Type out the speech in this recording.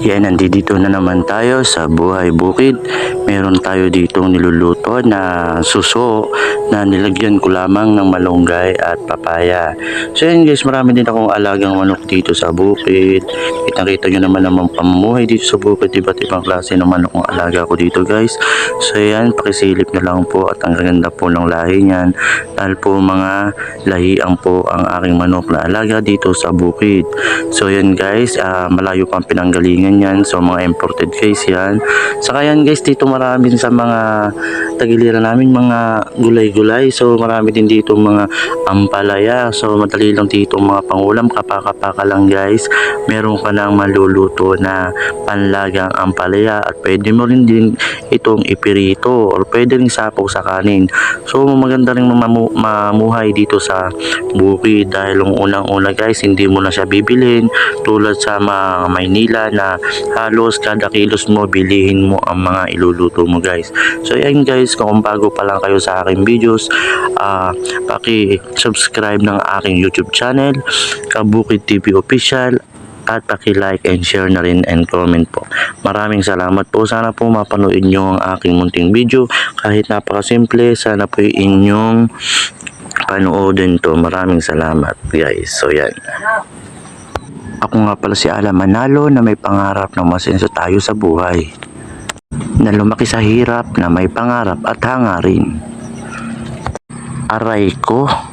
Yan, nandito na naman tayo sa Buhay Bukid. Meron tayo ditong niluluto na suso na nilagyan ko lamang ng malunggay at papaya. So yan guys, marami din akong alagang manok dito sa bukid. Kitang-kita nyo naman pamumuhay dito sa bukid. Iba't ibang klase ng manok ang alaga ko dito guys. So yan, pakisilip na lang po at ang ganda po ng lahi niyan. Dahil po mga lahiang po ang aking manok na alaga dito sa bukid. So yan guys, malayo pang pinanggalingan yan, so mga imported guys yan. Saka yan guys, dito marami din sa mga tagiliran namin mga gulay-gulay, so marami din dito mga ampalaya, so madali lang dito mga pangulam, kapaka-paka lang guys. Meron ka nang maluluto na panlagang ampalaya at pwede mo rin din itong ipirito or pwede rin sapaw sa kanin. So maganda rin mamuhay dito sa bukid dahil yung unang-una guys, hindi mo na siya bibilhin tulad sa Maynila na halos kada kilos mo bilihin mo ang mga iluluto mo guys. So yan guys, kung bago pa lang kayo sa aking videos, paki-subscribe ng aking YouTube channel, Kabukid TV Official, at paki-like and share na rin and comment po. Maraming salamat po. Sana po mapanood nyo ang aking munting video. Kahit napakasimple, sana po inyong panoodin to. Maraming salamat guys. So yan. Ako nga pala si Alan Manalo na may pangarap na masenso tayo sa buhay. Na lumaki sa hirap na may pangarap at hangarin. Aray ko!